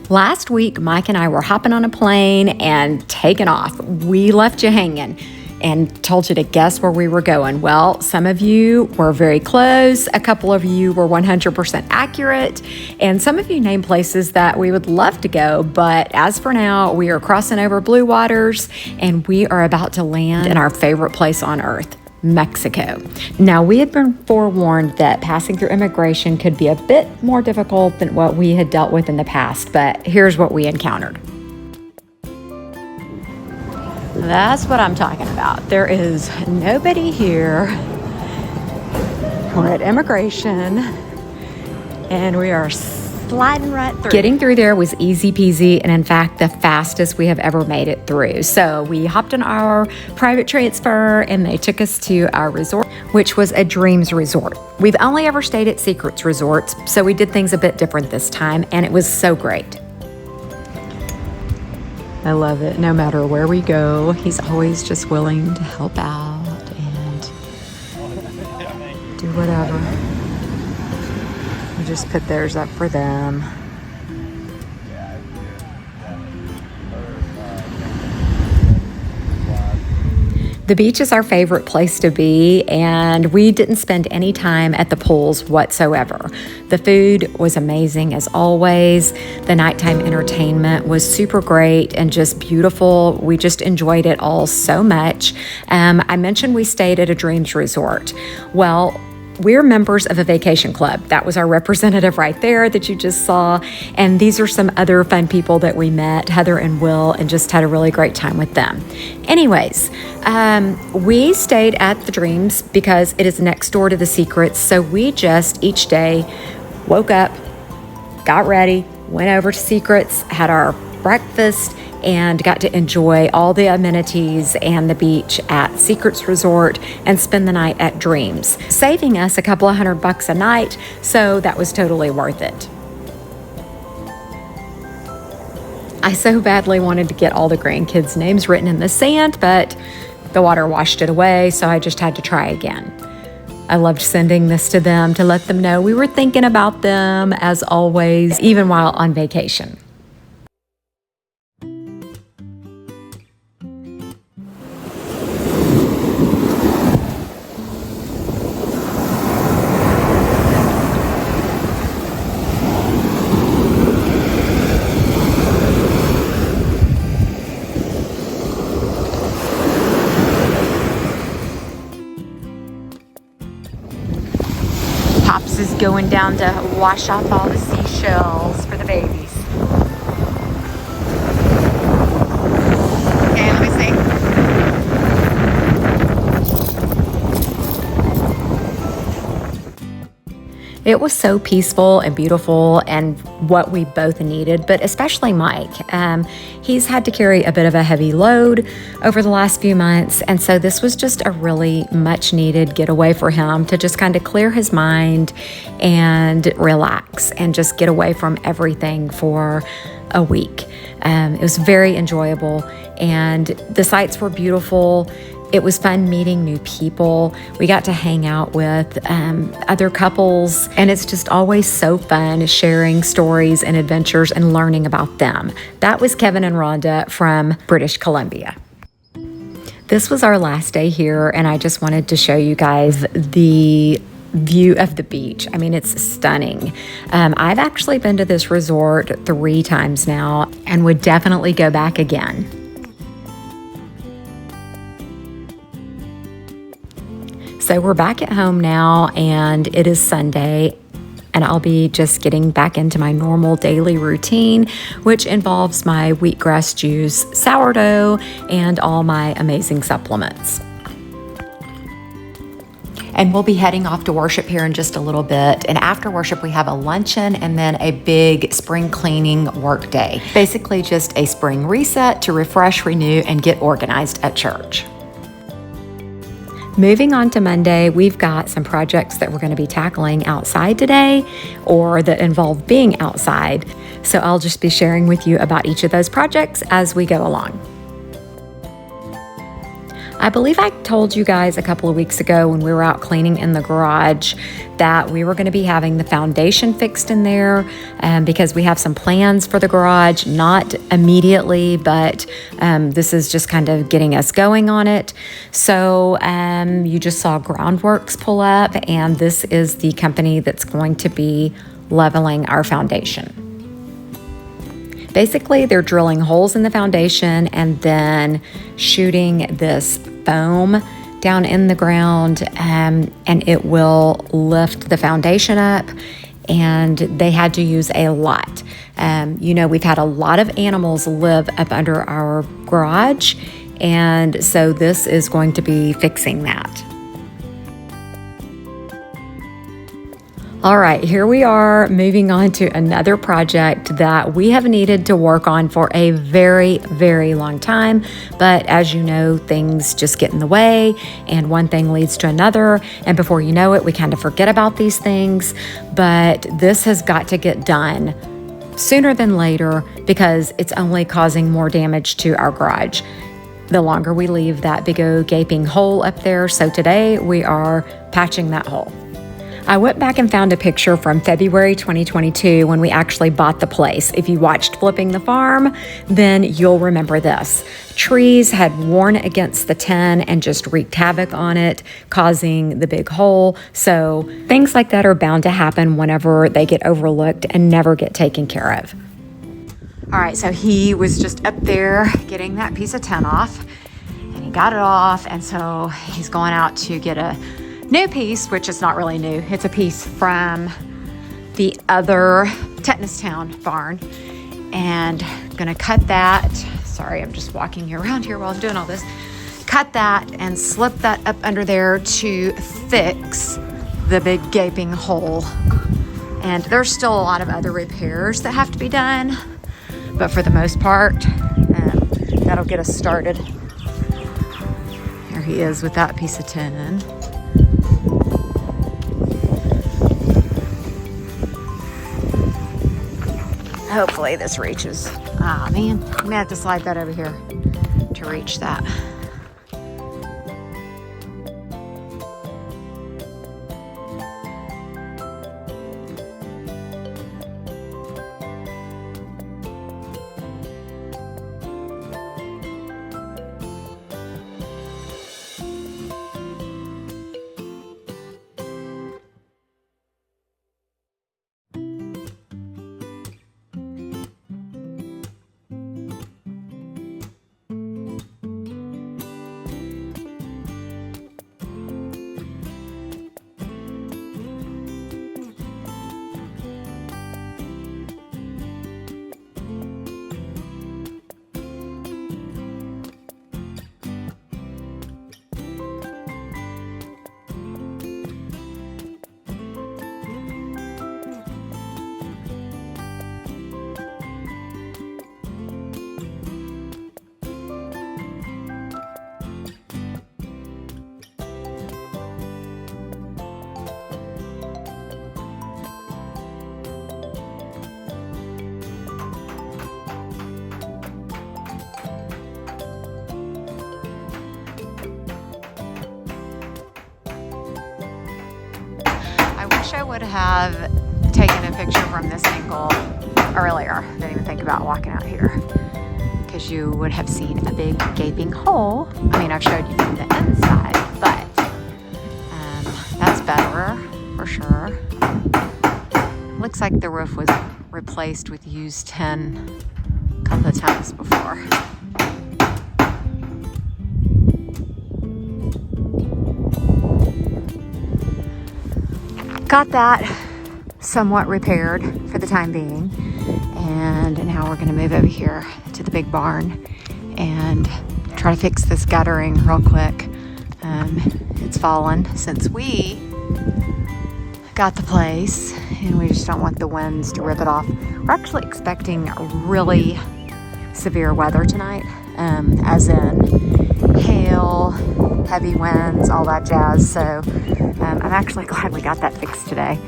Last week, Mike and I were hopping on a plane and taking off. We left you hanging and told you to guess where we were going. Well, some of you were very close, a couple of you were 100% accurate, and some of you named places that we would love to go, but as for now, we are crossing over blue waters and we are about to land in our favorite place on earth, Mexico. Now, we had been forewarned that passing through immigration could be a bit more difficult than what we had dealt with in the past, but here's what we encountered. That's what I'm talking about. There is nobody here. We're at immigration and we are sliding right through. Getting through there was easy peasy, and in fact, the fastest we have ever made it through. So we hopped on our private transfer and they took us to our resort, which was a Dreams Resort. We've only ever stayed at Secrets Resorts, so we did things a bit different this time, and it was so great. I love it. No matter where we go, he's always just willing to help out and do whatever. We just put theirs up for them. The beach is our favorite place to be, and we didn't spend any time at the pools whatsoever. The food was amazing as always. The nighttime entertainment was super great and just beautiful. We just enjoyed it all so much. I mentioned we stayed at a Dreams Resort. Well, we're members of a vacation club. That was our representative right there that you just saw. And these are some other fun people that we met, Heather and Will, and just had a really great time with them. Anyways, we stayed at the Dreams because it is next door to the Secrets. So we just each day woke up, got ready, went over to Secrets, had our breakfast, and got to enjoy all the amenities and the beach at Secrets Resort and spend the night at Dreams, saving us a couple of $100 a night, so that was totally worth it. I so badly wanted to get all the grandkids' names written in the sand, but the water washed it away, so I just had to try again. I loved sending this to them to let them know we were thinking about them, as always, even while on vacation. Pops is going down to wash off all the seashells for the babies. Okay, let me see. It was so peaceful and beautiful and what we both needed, but especially Mike. He's had to carry a bit of a heavy load over the last few months, and so this was just a really much needed getaway for him to just kind of clear his mind and relax and just get away from everything for a week. It was very enjoyable and the sights were beautiful. It was fun meeting new people. We got to hang out with other couples, and it's just always so fun sharing stories and adventures and learning about them. That was Kevin and Rhonda from British Columbia. This was our last day here, and I just wanted to show you guys the view of the beach. I mean, it's stunning. I've actually been to this resort 3 times now and would definitely go back again. So we're back at home now, and it is Sunday, and I'll be just getting back into my normal daily routine, which involves my wheatgrass juice, sourdough, and all my amazing supplements. And we'll be heading off to worship here in just a little bit. And after worship, we have a luncheon and then a big spring cleaning work day. Basically just a spring reset to refresh, renew, and get organized at church. Moving on to Monday, we've got some projects that we're going to be tackling outside today or that involve being outside. So I'll just be sharing with you about each of those projects as we go along. I believe I told you guys a couple of weeks ago when we were out cleaning in the garage that we were going to be having the foundation fixed in there because we have some plans for the garage, not immediately, but this is just kind of getting us going on it. So you just saw Groundworks pull up, and this is the company that's going to be leveling our foundation. Basically, they're drilling holes in the foundation and then shooting this foam down in the ground, and it will lift the foundation up. And they had to use a lot. We've had a lot of animals live up under our garage, and so this is going to be fixing that. All right, here we are moving on to another project that we have needed to work on for a very, very long time. But as you know, things just get in the way and one thing leads to another. And before you know it, we kind of forget about these things. But this has got to get done sooner than later because it's only causing more damage to our garage the longer we leave that big old gaping hole up there. So today we are patching that hole. I went back and found a picture from February 2022 when we actually bought the place. If you watched Flipping the Farm, then you'll remember this. Trees had worn against the tin and just wreaked havoc on it, causing the big hole. So things like that are bound to happen whenever they get overlooked and never get taken care of. All right, so he was just up there getting that piece of tin off, and he got it off, and so he's going out to get a new piece, which is not really new. It's a piece from the other Tetanus Town barn, and I'm gonna cut that. Sorry, I'm just walking around here while I'm doing all this. Cut that and slip that up under there to fix the big gaping hole. And there's still a lot of other repairs that have to be done, but for the most part, that'll get us started. Here he is with that piece of tin. Hopefully this reaches. Ah, man, I'm gonna have to slide that over here to reach that. I would have taken a picture from this angle earlier. Didn't even think about walking out here because you would have seen a big gaping hole. I mean, I've showed you from the inside, but that's better for sure. Looks like the roof was replaced with used tin a couple of times before. Got that somewhat repaired for the time being, and now we're gonna move over here to the big barn and try to fix this guttering real quick. It's fallen since we got the place, and we just don't want the winds to rip it off. We're actually expecting really severe weather tonight, as in hail, heavy winds, all that jazz. So I'm actually glad we got that fixed today.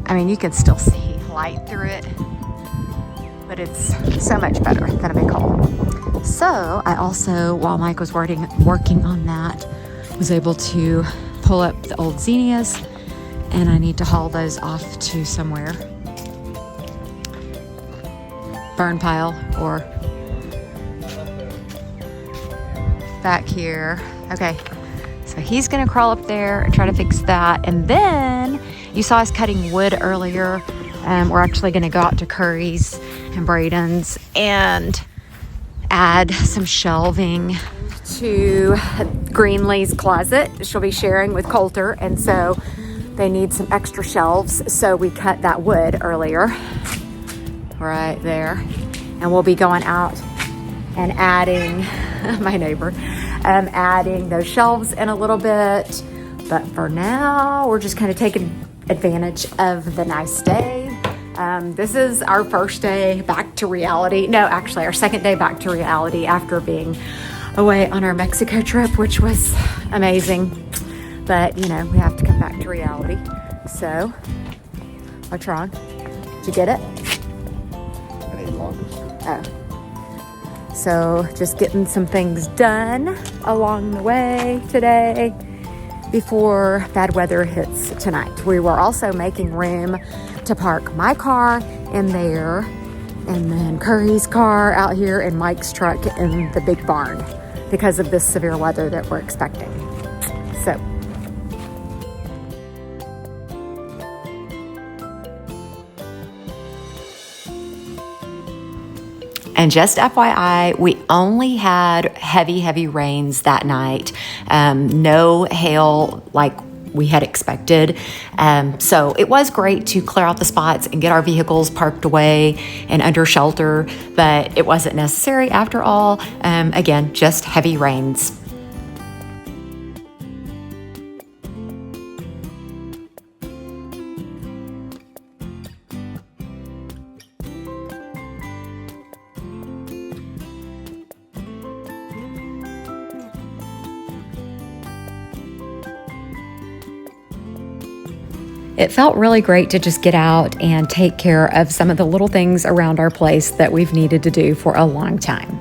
I mean, you can still see light through it, but it's so much better than a big hole. So I also, while Mike was working on that, was able to pull up the old zinnias, and I need to haul those off to somewhere. Burn pile or back here. Okay, so he's gonna crawl up there and try to fix that. And then you saw us cutting wood earlier. We're actually gonna go out to Curry's and Braden's and add some shelving to Greenlee's closet. She'll be sharing with Coulter, and so they need some extra shelves. So we cut that wood earlier, right there. And we'll be going out and adding, my neighbor, adding those shelves in a little bit. But for now, we're just kind of taking advantage of the nice day. This is our first day back to reality. No, actually our second day back to reality after being away on our Mexico trip, which was amazing. But, you know, we have to come back to reality. So, what's wrong? Did you get it? I need longer. Oh. So, just getting some things done along the way today before bad weather hits tonight. We were also making room to park my car in there, and then Curry's car out here, and Mike's truck in the big barn because of this severe weather that we're expecting. So, and just FYI, we only had heavy rains that night. No hail like we had expected. So it was great to clear out the spots and get our vehicles parked away and under shelter, but it wasn't necessary after all. Again, just heavy rains. It felt really great to just get out and take care of some of the little things around our place that we've needed to do for a long time.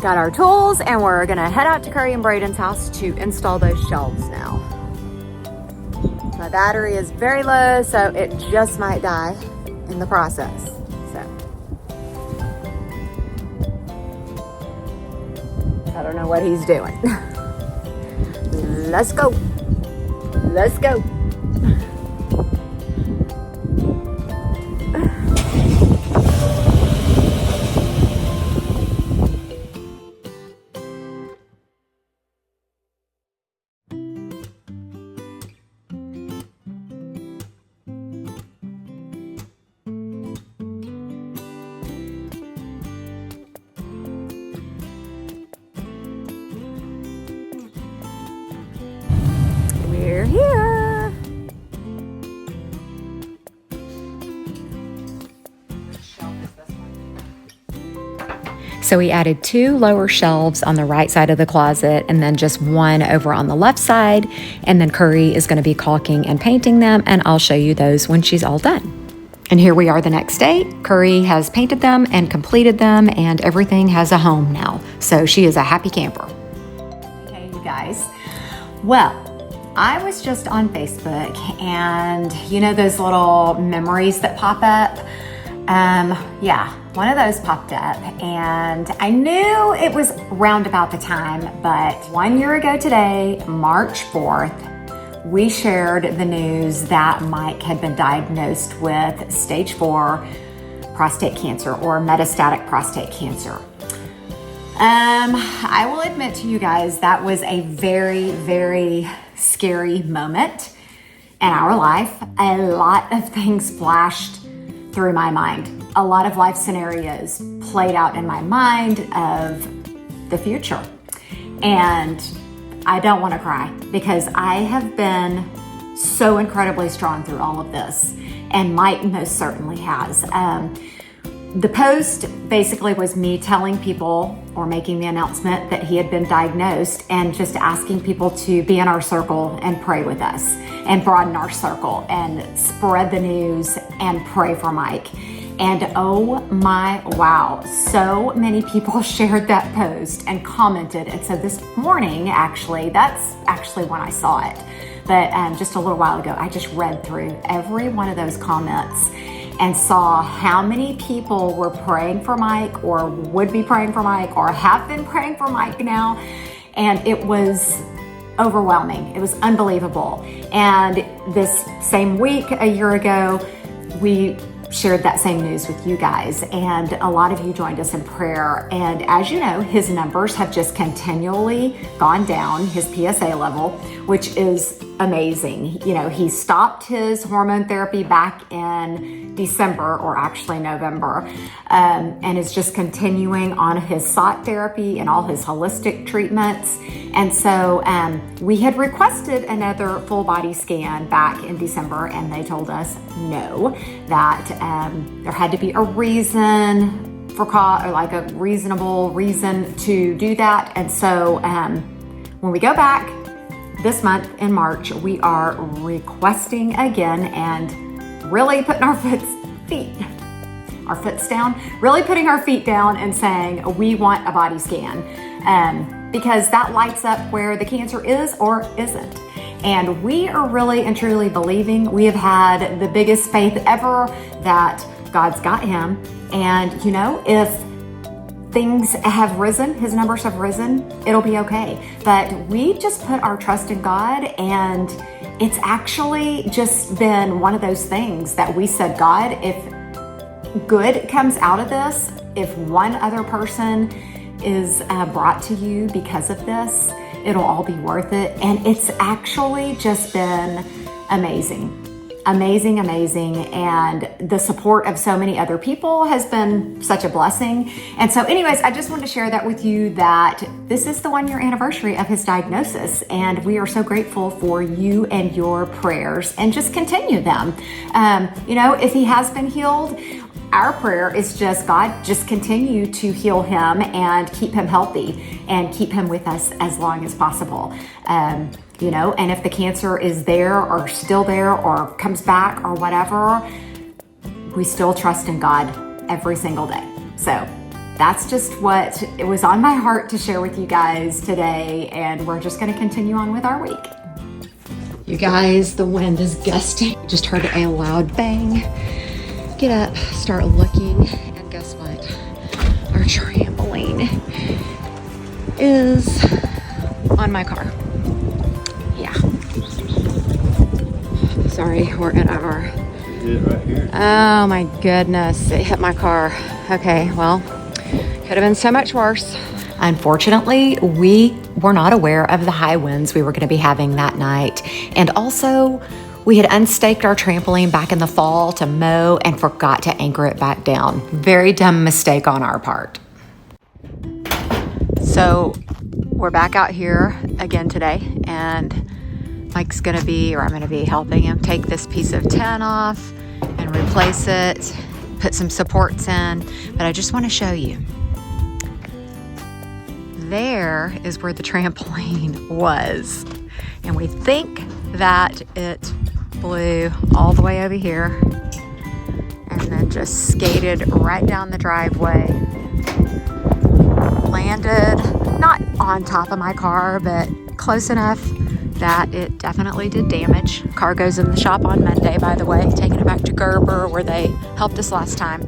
Got our tools, and we're gonna head out to Curry and Braden's house to install those shelves now. My battery is very low, so it just might die in the process. So I don't know what he's doing. Let's go. Let's go. We're here. So we added 2 lower shelves on the right side of the closet, and then just 1 over on the left side. And then Curry is going to be caulking and painting them, and I'll show you those when she's all done. And here we are the next day. Curry has painted them and completed them, and everything has a home now. So she is a happy camper. Okay, you guys. Well, I was just on Facebook, and you know those little memories that pop up? Yeah, one of those popped up, and I knew it was round about the time, but 1 year ago today, March 4th, we shared the news that Mike had been diagnosed with stage 4 prostate cancer, or metastatic prostate cancer. I will admit to you guys, that was a very scary moment in our life. A lot of things flashed through my mind. A lot of life scenarios played out in my mind of the future. And I don't want to cry, because I have been so incredibly strong through all of this, and Mike most certainly has. The post basically was me telling people, or making the announcement that he had been diagnosed, and just asking people to be in our circle and pray with us, and broaden our circle and spread the news and pray for Mike. And oh my wow, so many people shared that post and commented. And so this morning, actually, that's actually when I saw it. But just a little while ago, I just read through every one of those comments and saw how many people were praying for Mike or would be praying for Mike or have been praying for Mike now. And it was overwhelming. It was unbelievable. And this same week, a year ago, we shared that same news with you guys, and a lot of you joined us in prayer. And as you know, his numbers have just continually gone down, his PSA level, which is amazing. You know, he stopped his hormone therapy back in December, or actually November, and is just continuing on his SOT therapy and all his holistic treatments. And so we had requested another full body scan back in December, and they told us no, that there had to be a reason for cause, or like a reasonable reason to do that. And so when we go back this month in March, we are requesting again and really putting our foots down, really putting our feet down and saying we want a body scan, because that lights up where the cancer is or isn't. And we are really and truly believing. We have had the biggest faith ever that God's got him. And you know, if things have risen, his numbers have risen, it'll be okay. But we just put our trust in God, and it's actually just been one of those things that we said, God, if good comes out of this, if one other person is brought to you because of this, it'll all be worth it. And it's actually just been amazing. Amazing. And the support of so many other people has been such a blessing. And so anyways, I just wanted to share that with you, that this is the 1-year anniversary of his diagnosis. And we are so grateful for you and your prayers, and just continue them. You know, if he has been healed, our prayer is just, God, just continue to heal him and keep him healthy and keep him with us as long as possible. You know, and if the cancer is there or still there or comes back or whatever, we still trust in God every single day. So that's just what it was on my heart to share with you guys today. And we're just going to continue on with our week. You guys, the wind is gusting. Just heard a loud bang. Get up, start looking, and guess what? Our trampoline is on my car. Yeah. Sorry, we're in our... You did it right here. Oh my goodness, it hit my car. Okay, well, could have been so much worse. Unfortunately, we were not aware of the high winds we were going to be having that night. And also, we had unstaked our trampoline back in the fall to mow and forgot to anchor it back down. Very dumb mistake on our part. So we're back out here again today, and Mike's gonna be, or I'm gonna be helping him take this piece of tin off and replace it, put some supports in. But I just want to show you. There is where the trampoline was. And we think that it blew all the way over here and then just skated right down the driveway, landed not on top of my car, but close enough that it definitely did damage. Car goes in the shop on Monday, by the way, taking it back to Gerber where they helped us last time.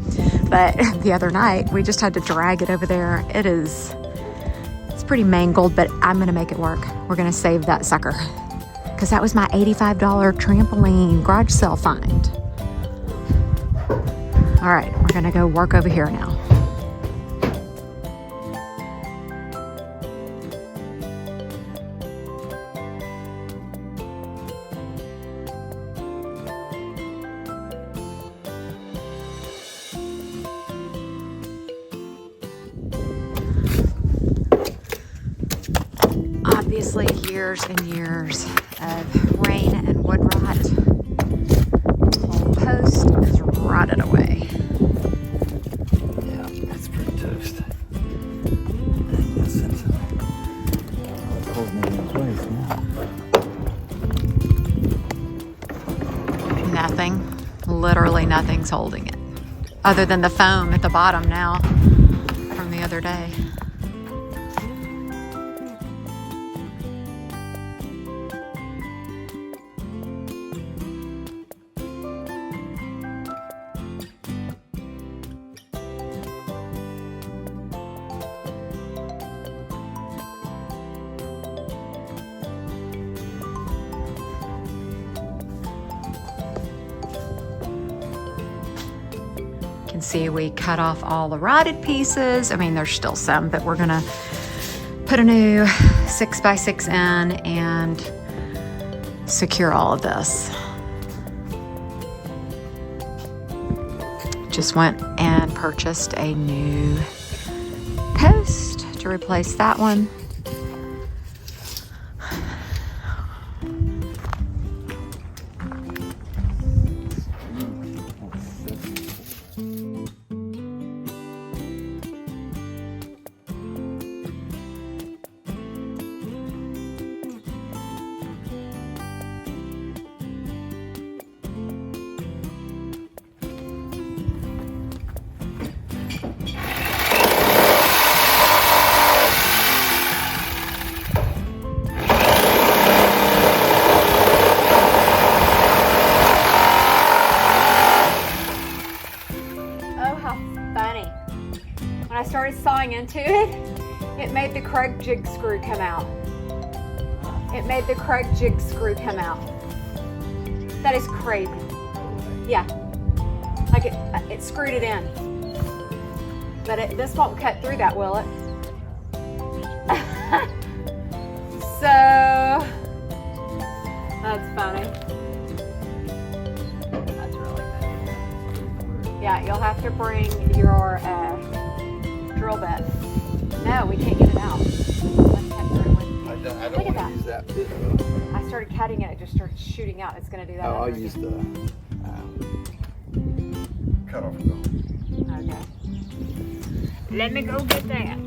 But the other night we just had to drag it over there. It's pretty mangled, but I'm gonna make it work. We're gonna save that sucker, because that was my $85 trampoline garage sale find. All right, we're gonna go work over here now. Obviously, years and years of rain and wood rot. The whole post is rotted away. Yeah, that's pretty toast. Listen. Holding it in place now. Nothing, literally nothing's holding it. other than the foam at the bottom now from the other day. Can see we cut off all the rotted pieces. I mean, there's still some, but we're gonna put a new 6x6 in and secure all of this. Just went and purchased a new post to replace that one. When I started sawing into it, it made the correct jig screw come out. It made the correct jig screw come out. That is crazy. Yeah, like it screwed it in. But this won't cut through that, will it? So, that's funny. That's really good. Yeah, you'll have to bring your drill bit. No, we can't get it out. Let's cut through it with. I don't want to use that bit though. I started cutting it, it just started shooting out. It's going to do that. Oh, I'll use the cut off wheel. Okay. Let me go get that.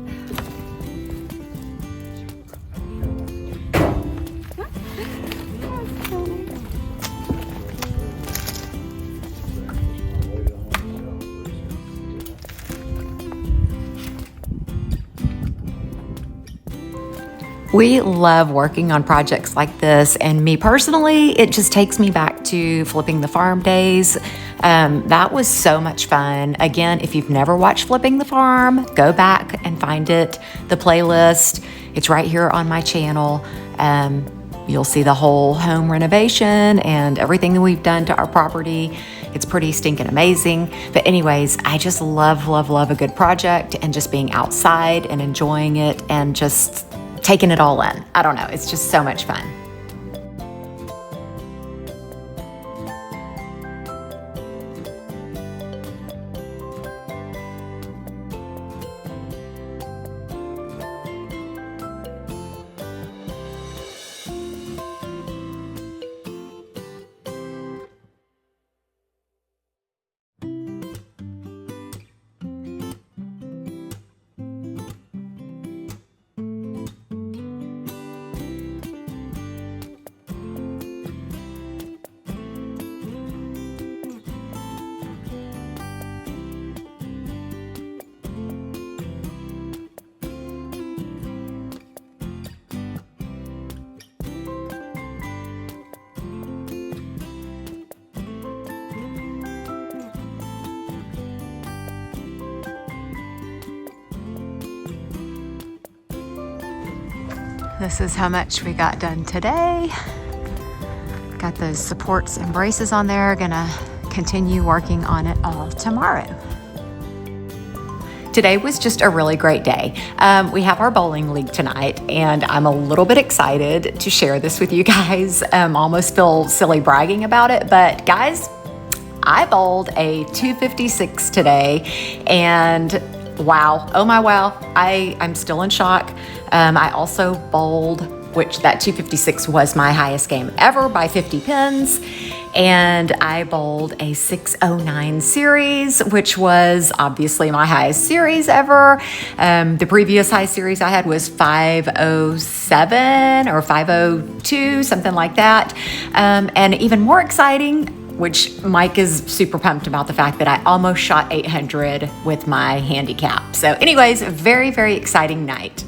We love working on projects like this, and me personally, it just takes me back to flipping the farm days. That was so much fun. Again, if you've never watched Flipping the Farm, go back and find it, the playlist. It's right here on my channel. You'll see the whole home renovation and everything that we've done to our property. It's pretty stinking amazing. But anyways, I just love a good project and just being outside and enjoying it and just taking it all in. I don't know, it's just so much fun. This is how much we got done today. Got those supports and braces on there. Gonna continue working on it all tomorrow. Today was just a really great day. We have our bowling league tonight, and I'm a little bit excited to share this with you guys. Almost feel silly bragging about it, but guys, I bowled a 256 today, and wow, oh my wow, I'm still in shock. I also bowled, which that 256 was my highest game ever by 50 pins. And I bowled a 609 series, which was obviously my highest series ever. The previous high series I had was 507 or 502, something like that. And even more exciting, which Mike is super pumped about the fact that I almost shot 800 with my handicap. So anyways, a very, very exciting night.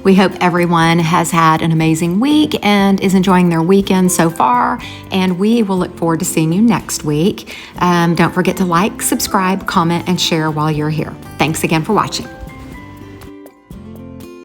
We hope everyone has had an amazing week and is enjoying their weekend so far, and we will look forward to seeing you next week. Don't forget to like, subscribe, comment, and share while you're here. Thanks again for watching.